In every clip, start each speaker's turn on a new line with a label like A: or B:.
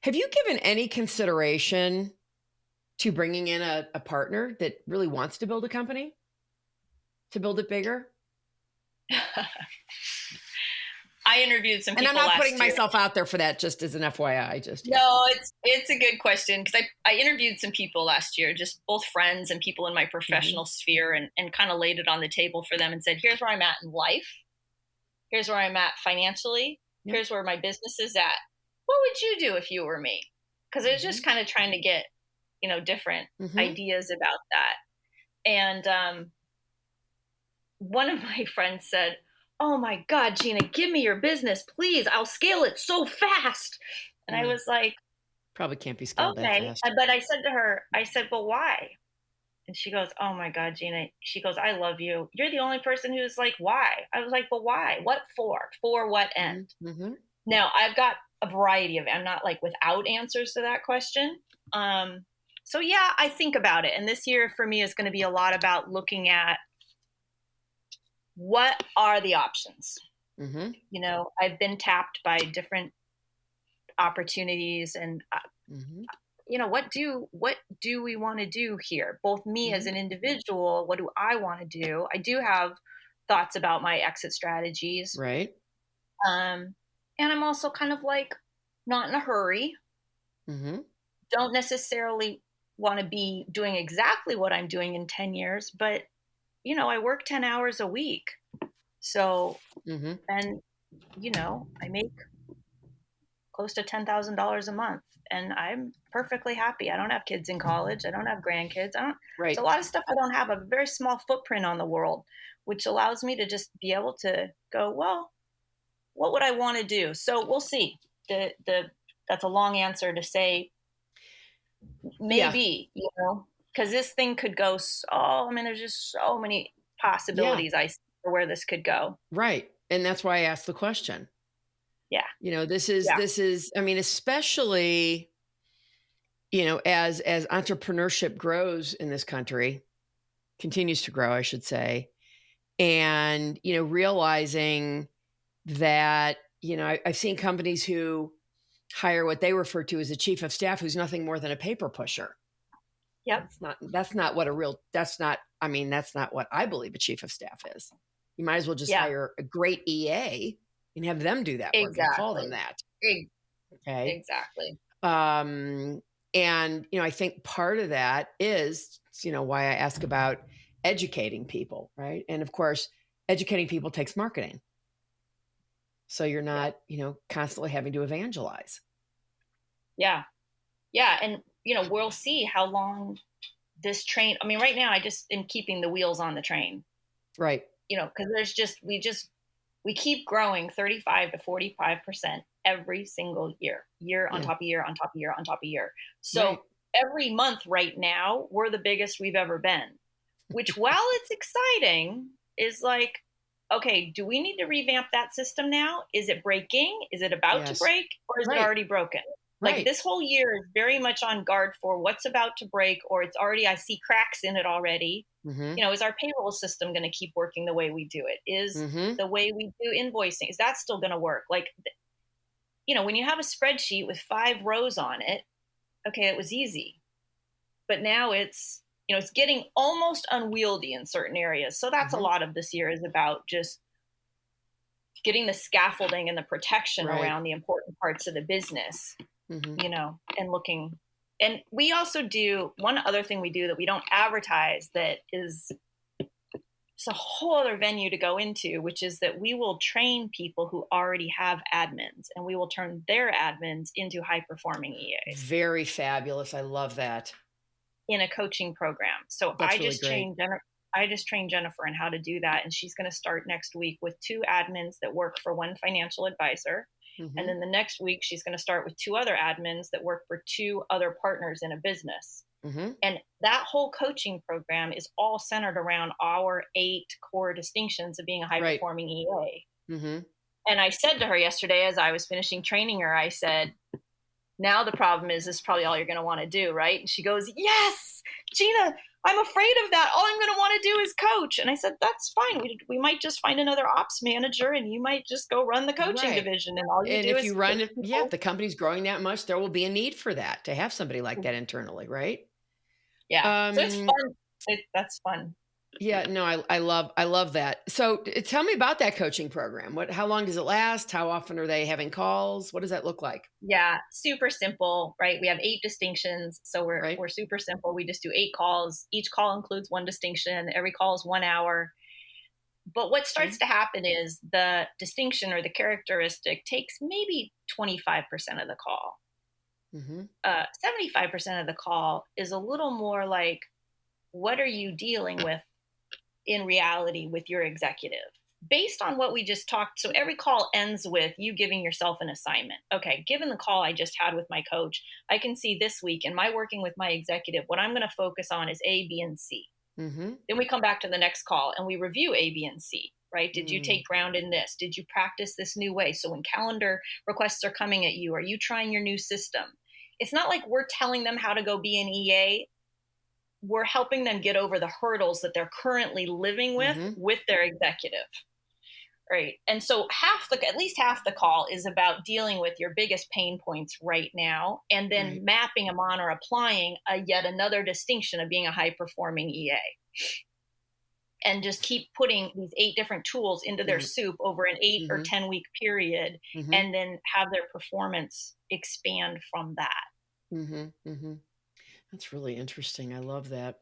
A: Have you given any consideration to bringing in a partner that really wants to build a company, to build it bigger?
B: I interviewed some
A: And I'm
B: people
A: not putting
B: last year.
A: myself out there for that, just as an FYI, just yeah.
B: No, it's a good question because I interviewed some people last year, just both friends and people in my
A: Mhm.
B: professional sphere, and kind of laid it on the table for them and said, here's where I'm at in life. Here's where I'm at financially.
A: Yep.
B: Here's where my business is at. What would you do if you were me? Because I was just
A: Mhm.
B: kind of trying to get, different
A: Mhm.
B: ideas about that. And one of my friends said, "Oh my God, Gina, give me your business, please. I'll scale it so fast." And I
A: Mm.
B: was like,
A: Probably can't be scaled that
B: okay.
A: fast.
B: But I said to her, I said, "But why?" And she goes, "Oh my God, Gina." She goes, "I love you. You're the only person who's like, why?" I was like, "But why? What for? For what
A: Mhm.
B: end?"
A: Mhm.
B: Now, I've got a variety of, I'm not like without answers to that question. So yeah, I think about it. And this year for me is going to be a lot about looking at what are the options.
A: Mhm.
B: I've been tapped by different opportunities, and
A: Mhm.
B: what do we want to do here? Both me as
A: Mhm.
B: an individual, what do I want to do? I do have thoughts about my exit strategies.
A: Right.
B: Um, and I'm also kind of like not in a hurry.
A: Mhm.
B: Don't necessarily want to be doing exactly what I'm doing in 10 years, but I work 10 hours a week. So,
A: Mhm.
B: and I make close to $10,000 a month, and I'm perfectly happy. I don't have kids in college. I don't have grandkids. I don't. It's a
A: Right.
B: lot of stuff I don't have. A very small footprint on the world, which allows me to just be able to go, well, what would I want to do? So we'll see. The That's a long answer to say
A: Yeah.
B: maybe, because this thing could go so. I mean, there's just so many
A: Yeah.
B: possibilities I see for where this could go.
A: Right. And that's why I asked the question.
B: Yeah,
A: This is
B: yeah,
A: I mean, especially, as entrepreneurship grows in this country, continues to grow, I should say, and, realizing that, I've seen companies who hire what they refer to as a chief of staff who's nothing more than a paper pusher.
B: yep,
A: That's not what a real that's not I mean, that's not what I believe a chief of staff is. You might as well just
B: yeah,
A: hire a great EA and have them do that work and call them
B: exactly,
A: that.
B: Ex-
A: Okay.
B: exactly.
A: Um, and, I think part of that is, why I ask about educating people, right? And of course, educating people takes marketing. So you're
B: Yeah,
A: not, constantly having to evangelize.
B: yeah, yeah, and we'll see how long this train. I mean, right now I just am keeping the wheels on the train.
A: Right.
B: Because we keep growing 35 to 45% every single year on
A: Yeah.
B: top of year on top of year on top of year.
A: Right.
B: So every month right now, we're the biggest we've ever been, which while it's exciting, is like, okay, do we need to revamp that system now? Is it breaking? Is it about to
A: Yes.
B: break, or is it
A: Right.
B: already broken? Like,
A: Right.
B: this whole year is very much on guard for what's about to break, or it's already, I see cracks in it already.
A: Mhm.
B: Is our payroll system going to keep working the way we do it? Is
A: Mhm.
B: the way we do invoicing, is that still going to work? Like, when you have a spreadsheet with 5 rows on it, okay, it was easy. But now it's getting almost unwieldy in certain areas. So that's a
A: Mhm.
B: lot of this year is about just getting the scaffolding and the protection
A: Right.
B: around the important parts of the business,
A: Mhm.
B: and looking. And we also do one other thing we do that we don't advertise, that is, it's a whole other venue to go into, which is that we will train people who already have admins, and we will turn their admins into high performing EAs
A: Very fabulous. I love that.
B: in a coaching program. So
A: That's really great.
B: I just trained Jennifer in how to do that, and she's going to start next week with 2 admins that work for one financial advisor. And
A: Mhm.
B: then the next week, she's going to start with 2 other admins that work for 2 other partners in a business.
A: Mhm.
B: And that whole coaching program is all centered around our 8 core distinctions of being a high
A: Right.
B: performing EA.
A: Mhm.
B: And I said to her yesterday, as I was finishing training her, I said, Now the problem is this is probably all you're going to want to do, right? And she goes, yes, Gina, I'm afraid of that. All I'm going to want to do is coach. And I said, that's fine. We might just find another ops manager and you might just go run the coaching
A: Right.
B: division. And all you
A: And
B: do
A: if
B: is
A: you run
B: take
A: it, yeah, if
B: people.
A: the company's growing that much, there will be a need for that, to have somebody like that internally, right?
B: Yeah. So it's
A: Um,
B: fun. That's fun.
A: yeah, no, I love that. So tell me about that coaching program. How long does it last? How often are they having calls? What does that look like?
B: Yeah, super simple, right? We have 8 distinctions, so
A: Right?
B: we're super simple. We just do 8 calls. Each call includes one distinction. Every call is 1 hour. But what
A: Okay.
B: starts to happen is the distinction or the characteristic takes maybe 25% of the call.
A: Mhm.
B: 75% of the call is a little more like, what are you dealing with in reality with your executive? Based on what we just talked, so every call ends with you giving yourself an assignment. Okay, given the call I just had with my coach, I can see this week in my working with my executive, what I'm going to focus on is A, B, and C.
A: Mhm.
B: Then we come back to the next call and we review A, B, and C, right? Did you
A: Mm.
B: take ground in this? Did you practice this new way? So when calendar requests are coming at you, are you trying your new system? It's not like we're telling them how to go be an EA. We're helping them get over the hurdles that they're currently living
A: Mhm.
B: with their executive. Right. And so at least half the call is about dealing with your biggest pain points right now and
A: Right.
B: then mapping them on or applying yet another distinction of being a high performing EA, and just keep putting these 8 different tools into their
A: Right.
B: soup over an 8 or
A: Mhm.
B: 10-week period,
A: Mhm.
B: and then have their performance expand from that.
A: Mhm. Mhm. That's really interesting. I love that.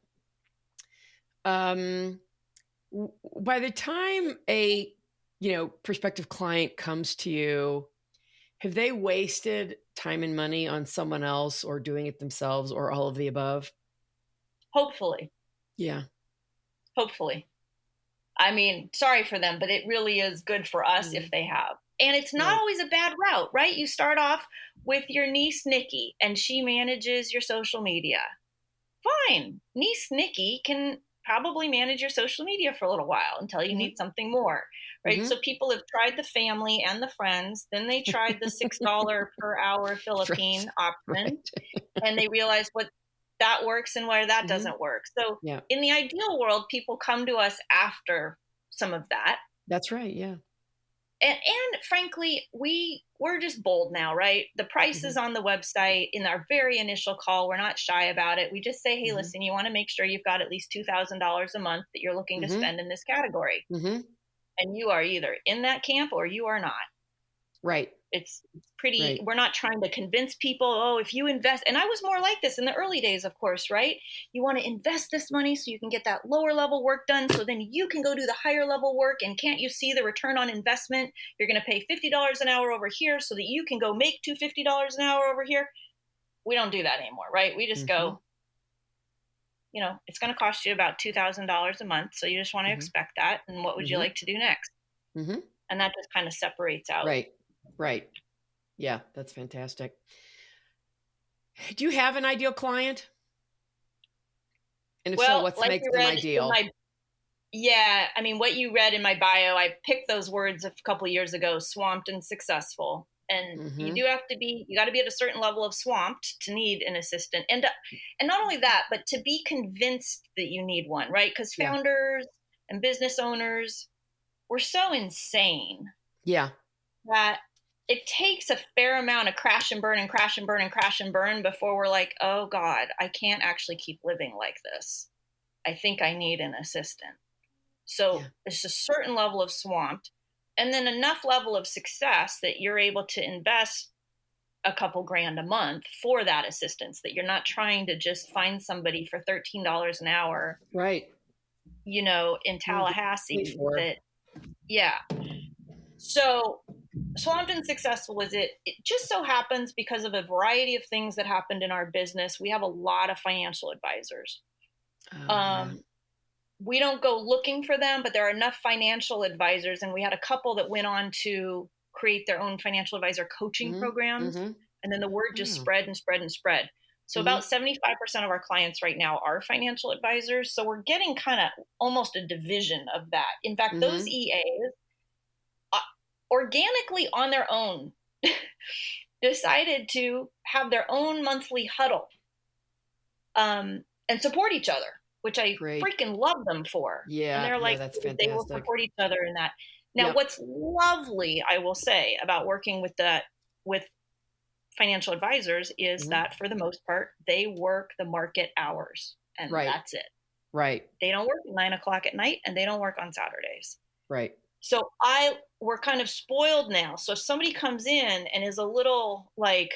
A: Um, by the time a prospective client comes to you, have they wasted time and money on someone else or doing it themselves or all of the above?
B: Hopefully.
A: Yeah.
B: Hopefully. I mean, sorry for them, but it really is good for us if
A: Mhm.
B: they have. And it's not
A: Right.
B: always a bad route, right? You start off with your niece, Nikki, and she manages your social media. Fine. Niece, Nikki can probably manage your social media for a little while until you
A: Mhm.
B: need something more, right?
A: Mhm.
B: So people have tried the family and the friends, then they tried the $6 per hour
A: Right.
B: Philippine option,
A: Right.
B: and they realize what that works and where that
A: Mhm.
B: doesn't work. So
A: Yeah.
B: in the ideal world, people come to us after some of that.
A: That's right. Yeah.
B: And frankly, we're just bold now, right? The price is
A: Mhm.
B: on the website. In our very initial call, we're not shy about it. We just say, hey,
A: Mhm.
B: listen, you want to make sure you've got at least $2,000 a month that you're looking to
A: Mhm.
B: spend in this category.
A: Mhm.
B: And you are either in that camp or you are not.
A: Right.
B: It's pretty,
A: Right.
B: we're not trying to convince people, oh, if you invest, and I was more like this in the early days, of course, right? You want to invest this money so you can get that lower level work done so then you can go do the higher level work. And can't you see the return on investment? You're going to pay $50 an hour over here so that you can go make $250 an hour over here. We don't do that anymore, right? We just
A: Mhm.
B: go, it's going to cost you about $2,000 a month. So you just want to
A: Mhm.
B: expect that. And what would you
A: Mhm.
B: like to do next?
A: Mhm.
B: And that just kind of separates out.
A: Right. Right. Yeah, that's fantastic. Do you have an ideal client? And if so,
B: Well,
A: what
B: like
A: makes
B: you
A: them
B: read in
A: ideal?
B: my Yeah, I mean, what you read in my bio, I picked those words a couple years ago, swamped and successful. And
A: Mhm.
B: you got to be at a certain level of swamped to need an assistant. And not only that, but to be convinced that you need one, right? Because
A: Yeah.
B: founders and business owners, we're so insane
A: Yeah.
B: that it takes a fair amount of crash and burn and crash and burn and crash and burn before we're like, oh God, I can't actually keep living like this. I think I need an assistant. So
A: Yeah.
B: it's a certain level of swamped, and then enough level of success that you're able to invest a couple grand a month for that assistance, that you're not trying to just find somebody for $13 an hour,
A: Right.
B: in
A: You get paid
B: Tallahassee
A: for.
B: that, yeah. So swamped and successful is it just so happens because of a variety of things that happened in our business. We have a lot of financial advisors.
A: Oh, yeah.
B: Um, we don't go looking for them, but there are enough financial advisors. And we had a couple that went on to create their own financial advisor coaching
A: Mhm.
B: programs.
A: Mhm.
B: And then the word just
A: Oh.
B: spread and spread and spread. So
A: Mhm.
B: about 75% of our clients right now are financial advisors. So we're getting kind of almost a division of that. In fact, those
A: Mhm.
B: EAs organically on their own decided to have their own monthly huddle, and support each other, which I
A: Great.
B: freaking love them for. And
A: Yeah,
B: they're
A: yeah,
B: like,
A: that's
B: they will
A: fantastic.
B: support each other in that. Now,
A: Yep.
B: what's lovely, I will say, about working with financial advisors is
A: Mhm.
B: that for the most part, they work the market hours and
A: Right,
B: that's it.
A: right,
B: They don't work at 9 o'clock at night and they don't work on Saturdays.
A: right.
B: So we're kind of spoiled now. So if somebody comes in and is a little like,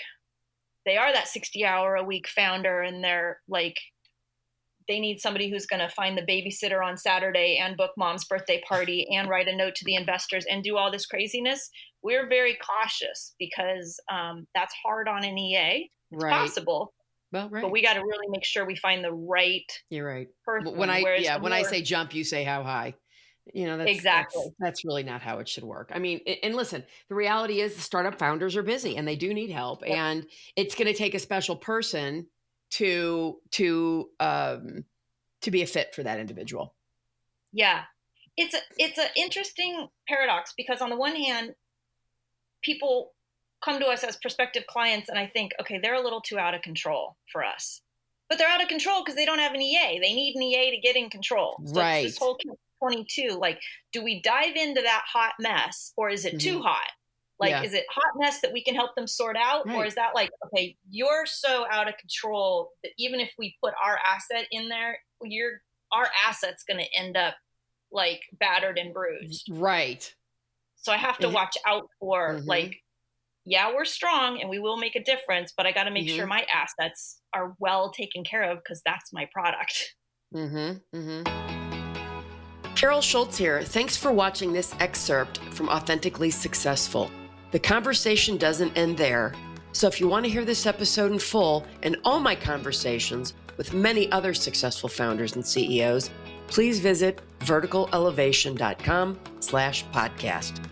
B: they are that 60-hour a week founder and they're like, they need somebody who's going to find the babysitter on Saturday and book mom's birthday party and write a note to the investors and do all this craziness. We're very cautious because that's hard on an EA. It's
A: Right.
B: possible,
A: Well,
B: but
A: right.
B: we got to really make sure we find the right
A: You're right. When
B: person.
A: I
B: Whereas
A: yeah,
B: the
A: when I
B: more
A: say jump, you say how high. That's
B: exactly,
A: that's really not how it should work. I mean, and listen, the reality is the startup founders are busy and they do need help,
B: yep.
A: and it's going to take a special person to to um to be a fit for that individual.
B: Yeah, it's an interesting paradox because on the one hand, people come to us as prospective clients and I think, okay, they're a little too out of control for us. But they're out of control because they don't have an EA. They need an EA to get in control. So it's this
A: Right.
B: whole 22. Like, do we dive into that hot mess or is it too
A: Hmm.
B: hot? Like,
A: Yeah.
B: is it hot mess that we can help them sort out? Or
A: Right.
B: is that like, okay, you're so out of control that even if we put our asset in there, our asset's going to end up like battered and bruised.
A: Right.
B: So I have to watch out for
A: Mm-hmm.
B: like, yeah, we're strong and we will make a difference, but I got to make sure
A: Mm-hmm.
B: my assets are well taken care of because that's my product.
A: Mm-hmm. Mm-hmm. Carol Schultz here. Thanks for watching this excerpt from Authentically Successful. The conversation doesn't end there. So if you want to hear this episode in full and all my conversations with many other successful founders and CEOs, please visit verticalelevation.com/podcast.